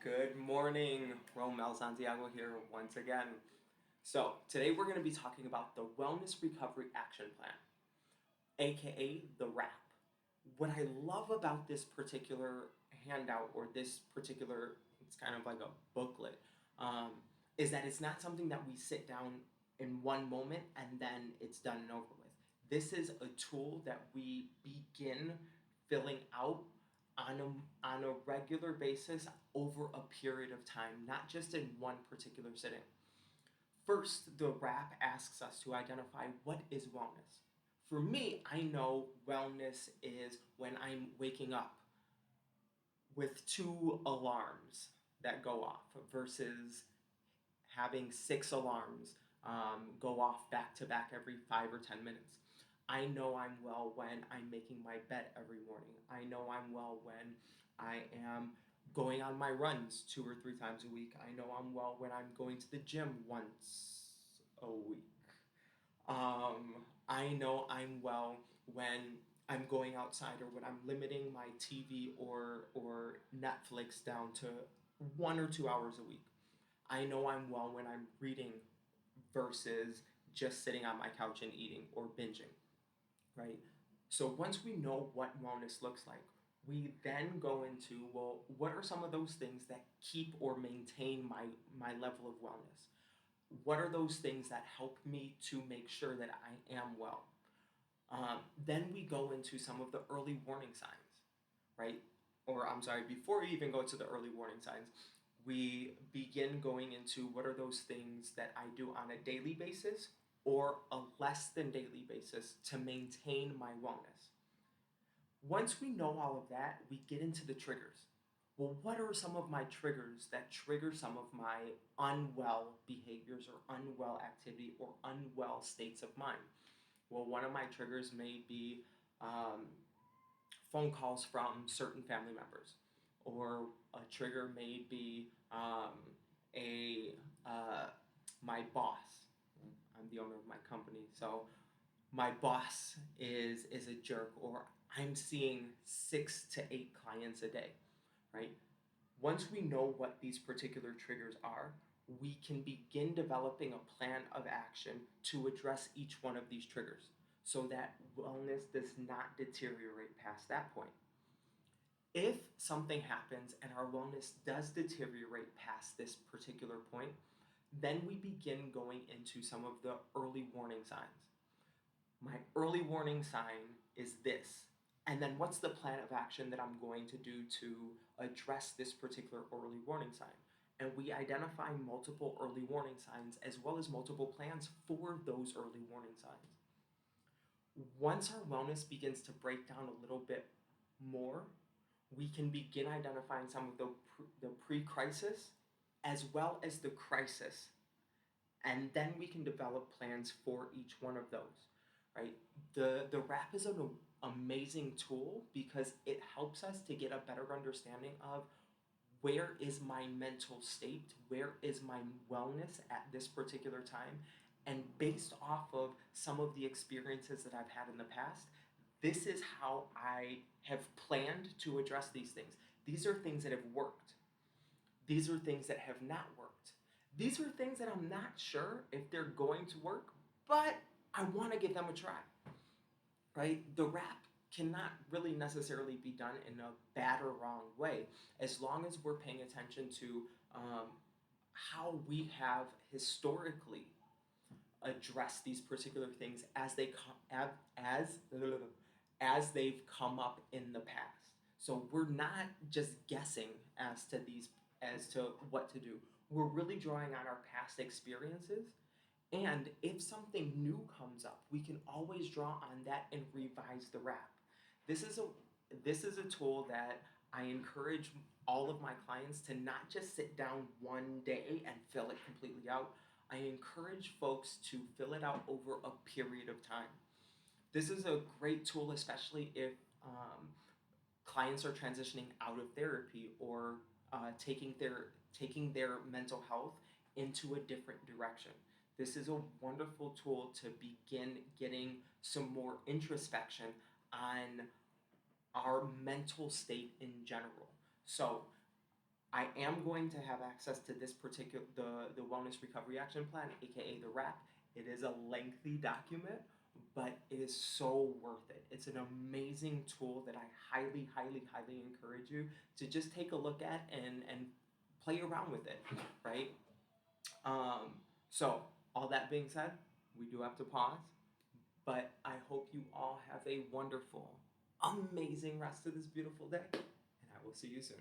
Good morning, Romel Santiago here once again. So, today we're going to be talking about the Wellness Recovery Action Plan, aka the WRAP. What I love about this particular handout or this particular, it's kind of like a booklet, is that it's not something that we sit down in one moment and then it's done and over with. This is a tool that we begin filling out on a regular basis over a period of time, not just in one particular sitting. First, the WRAP asks us to identify what is wellness. For me, I know wellness is when I'm waking up with two alarms that go off versus having six alarms go off back to back every 5 or 10 minutes. I know I'm well when I'm making my bed every morning. I know I'm well when I am going on my runs 2 or 3 times a week. I know I'm well when I'm going to the gym once a week. I know I'm well when I'm going outside or when I'm limiting my TV or Netflix down to 1 or 2 hours a week. I know I'm well when I'm reading versus just sitting on my couch and eating or binging, right? So once we know what wellness looks like, we then go into, well, what are some of those things that keep or maintain my level of wellness? What are those things that help me to make sure that I am well? Then we go into some of the early warning signs, right? Or I'm sorry, before we even go to the early warning signs, we begin going into what are those things that I do on a daily basis or a less than daily basis to maintain my wellness. Once we know all of that, we get into the triggers. Well, what are some of my triggers that trigger some of my unwell behaviors or unwell activity or unwell states of mind? Well, one of my triggers may be um, phone calls from certain family members, or a trigger may be a my boss. I'm the owner of my company, so my boss is a jerk, or I'm seeing 6 to 8 clients a day, right? Once we know what these particular triggers are, we can begin developing a plan of action to address each one of these triggers so that wellness does not deteriorate past that point. If something happens and our wellness does deteriorate past this particular point, then we begin going into some of the early warning signs. My early warning sign is this. And then what's the plan of action that I'm going to do to address this particular early warning sign? And we identify multiple early warning signs as well as multiple plans for those early warning signs. Once our wellness begins to break down a little bit more, we can begin identifying some of the pre-crisis as well as the crisis, and then we can develop plans for each one of those, right? The WRAP is an amazing tool because it helps us to get a better understanding of where is my mental state, where is my wellness at this particular time, and based off of some of the experiences that I've had in the past, this is how I have planned to address these things. These are things that have worked. These are things that have not worked. These are things that I'm not sure if they're going to work, but I want to give them a try, right? The WRAP cannot really necessarily be done in a bad or wrong way as long as we're paying attention to how we have historically addressed these particular things as they come as they've come up in the past. So we're not just guessing as to what to do. We're really drawing on our past experiences, and if something new comes up, we can always draw on that and revise the WRAP. This is a this is a tool that I encourage all of my clients to not just sit down one day and fill it completely out. I encourage folks to fill it out over a period of time. This is a great tool, especially if clients are transitioning out of therapy or taking their mental health into a different direction. This is a wonderful tool to begin getting some more introspection on our mental state in general. So I am going to have access to this particular the Wellness Recovery Action Plan, aka the RAP. It is a lengthy document, but it is so worth it. It's an amazing tool that I highly, highly, highly encourage you to just take a look at and play around with it, right? Um, so all that being said, we do have to pause, but I hope you all have a wonderful, amazing rest of this beautiful day, and I will see you soon.